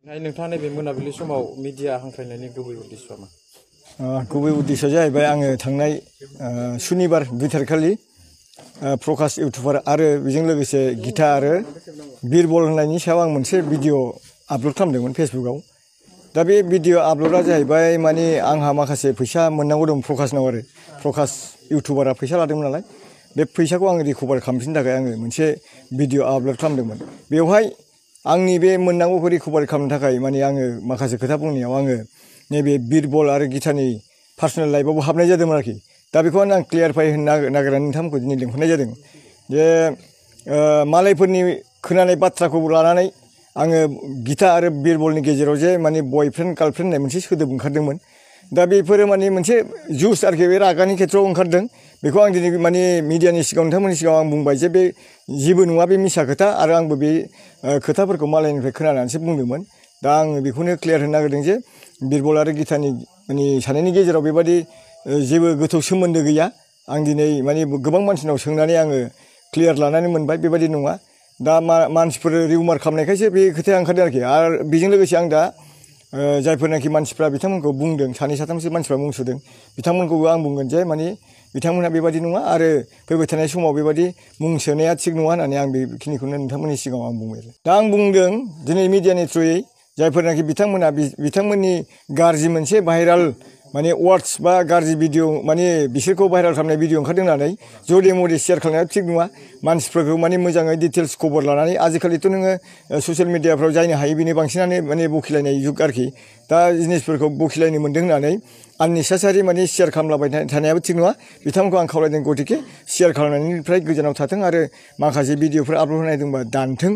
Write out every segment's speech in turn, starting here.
नोंथाङा नैबे मोनाबिलि समाव मिडिया हांख्रायनायनि गुबै उद्देश्यआ मा? गुबै उद्देश्यआ जाहैबाय आङो थांनाय सुनिबार 2 तारिखखालि प्रकाश इउटुबार आरो बेजों लोगोसे गीता आरो बिरबल होननायनि सायाव आं मोनसे भिडिअ आपल'ड खालामदोंमोन फेसबुकआव। दा बे भिडिअ आपल'डआ जाहैबाय माने आंहा माखासे फैसा मोननांगौ दं प्रकाशनाव आरो प्रकाश इउटुबारा फैसा लादोंमोन नालाय बे फैसाखौ आङो रिकभार खालामफिननो थाखाय आङो मोनसे भिडिअ आपल'ड खालामदोंमोन। बेवहाय आंनि बे मोननांगौखौ रिकभार खालामनो थाखाय माने आङो माखासे खोथा बुंनायाव आङो नैबे बिरबल आरो गीतानि पार्सनेल लाइफआवबो हाबनाय जादोंमोन आरोखि। दा बेखौनो आं क्लियारफाइ होनो नागिरनानै नोंथांमोनखौ दिनै लिंहरनाय जादों जे मालायफोरनि खोनानाय बाथ्राखौ लानानै आङो गीता आरो बिरबलनि गेजेराव जे माने बयफ्रेन्ड गार्लफ्रेन्ड होननाय मोनसे सोदोब ओंखारदोंमोन। दा बेफोरो माने मोनसे जुस आरोखि बे रागानि खेथ्रआव ओंखारदों। बेखौ आं दिनै माने मिडियानि सिगाङाव नोंथांमोननि सिगाङाव आं बुंबाय जे बे जेबो नङा, बे मिसा खोथा आरो आंबो बे खोथाफोरखौ मालायनिफ्राय खोनानानैसो बुंदोंमोन। दा आङो बेखौनो क्लियार होनो नागिरदों जे बिरबल आरो गीतानि माने सानैनि गेजेराव बेबादि जेबो गोथौ सोमोन्दो गैया। आं दिनै माने गोबां मानसिनाव सोंनानै आङो क्लियार लानानै मोनबाय बेबादि नङा। दा मानसिफोर रिउमार खालामनायखायसो बे खोथाया ओंखारदों आरोखि। आरो बेजों लोगोसे आं दा जायफोरनाखि मानसिफ्रा बिथांमोनखौ बुंदों, 2-3सो मानसिफ्रा मुं सुदों, बिथांमोनखौबो आं बुंगोन जे माने बिथांमोनहा बेबादि नङा आरो फैबाय थानाय समाव बेबादि मुं सोनाया थिग नङा होननानै आं बेखिनिखौनो नोंथांमोननि सिगाङाव आं बुंबाय। दा आं बुंदों दिनै मिडियानि थ्रुयै जायफोरनाखि बिथांमोना बिथांमोननि गाज्रि मोनसे भाइराल माने वार्डस बा गाज्रि भिडिअ माने बिसोरखौ भाइराल खालामनाय भिडिअ ओंखारदों होननानै जदे मदे शेयार खालामनाया थिग नङा। मानसिफोरखौ माने मोजाङै डिटेल्स खबर लानानै आजिखालिथ' नोङो ससियेल मिडियाफ्राव जायनो हायो बेनो बांसिनानो माने बखिलायनाय जुग आरोखि। दा जिनिसफोरखौ बखिलायनो मोन्दों होननानै आननेसेसारि माने शेयार खालामलाबाय थानायाबो थिग नङा। बिथांमोनखौ आं खावलायदों गतिके शेयार खालामनायनिफ्राय गोजानाव थाथों आरो माखासे भिडिअफोर आपल'ड होनाय दंबा दानथों।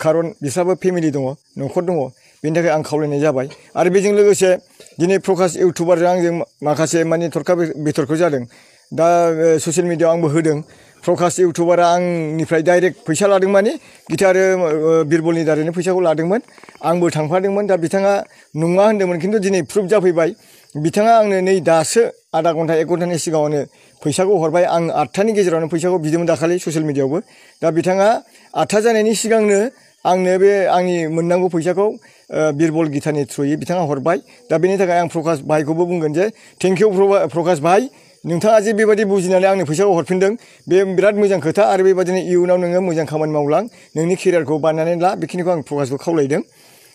खारन बिस्राबो फेमिलि दङ, न'खर दङ, बेनि थाखाय आं खावलायनाय जाबाय। आरो बेजों लोगोसे दिनै प्रकाश इउटुबारजों आंजों माखासे माने थरखा बिथरखौ जादों। दा ससियेल मिडियाआव आंबो होदों प्रकाश इउटुबारा आंनिफ्राय डाइरेक्ट फैसा लादों माने गीता आरो बिरबलनि दारैनो फैसाखौ लादोंमोन। आंबो थांफादोंमोन। दा बिथाङा नङा होन्दोंमोन, खिन्थु दिनै प्रुफ जाफैबाय। बिथाङा आंनो नै दासो आधा घन्टा 1 घन्टानि सिगाङावनो फैसाखौ हरबाय। आं 8थानि गेजेरावनो फैसाखौ बिदोंमोन दाखालि ससियेल मिडियाआवबो। दा बिथाङा 8था जानायनि सिगांनो आंनो बे आंनि मोननांगौ फैसाखौ बिरबल गीतानि थ्रुयै बिथाङा हरबाय। दा बेनि थाखाय आं प्रकाश भाइखौबो बुंगोन जे थेंक इउ प्रकाश भाइ, नोंथाङा जे बेबायदि बुजिनानै आंनो फैसाखौ हरफिनदों बे बिराद मोजां खोथा। आरो बेबायदिनो इयुनाव नोङो मोजां खामानि मावलां, नोंनि केरियारखौ बानायनानै ला, बेखिनिखौ आं प्रकाशखौ खावलायदों।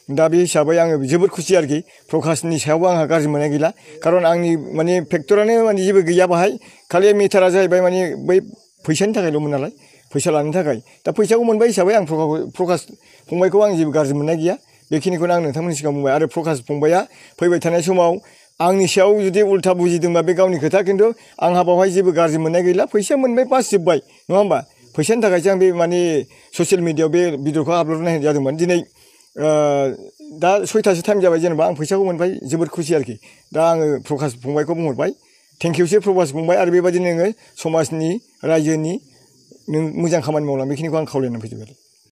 दा बे हिसाबै आङो जोबोद खुसि आरोखि। प्रकाशनि सायावबो आंहा गाज्रि मोननाय गैला, खारन आंनि माने फेक्टरानो माने जेबो गैया बाहाय। खालि मेटारा जाहैबाय माने बै फैसानि थाखायल'मोन नालाय, फैसा लानो थाखाय। दा फैसाखौ मोनबाय हिसाबै आं प्रकाश फंबायखौ आं जेबो गाज्रि मोननाय गैया। बेखिनिखौनो आं नोंथांमोननि सिगाङाव बुंबाय। आरो प्रकाश फंबाया फैबाय थानाय समाव आंनि सायाव जुदि उल्था बुजिदोंबा बे गावनि खोथा, खिन्थु आंहा बावहाय जेबो गाज्रि मोननाय गैला। फैसा मोनबाय, बास जोब्बाय, नङा होमबा? फैसानि थाखायसो आं बे माने ससियेल मिडियाआव बे भिडिअखौ आपल'ड होनाय जादोंमोन। दिनै दा 6थासो टाइम जाबाय, जेनेबा आं फैसाखौ मोनबाय, जोबोद खुसि आरोखि। दा आङो प्रकाश फंबायखौ बुंहरबाय थेंक इउसै प्रकाश फंबाय। आरो बेबायदिनो नोङो समाजनि रायजोनि नों मोजां खामानि मावलां, बेखिनिखौ आं खावलायनानै फैजोबबाय।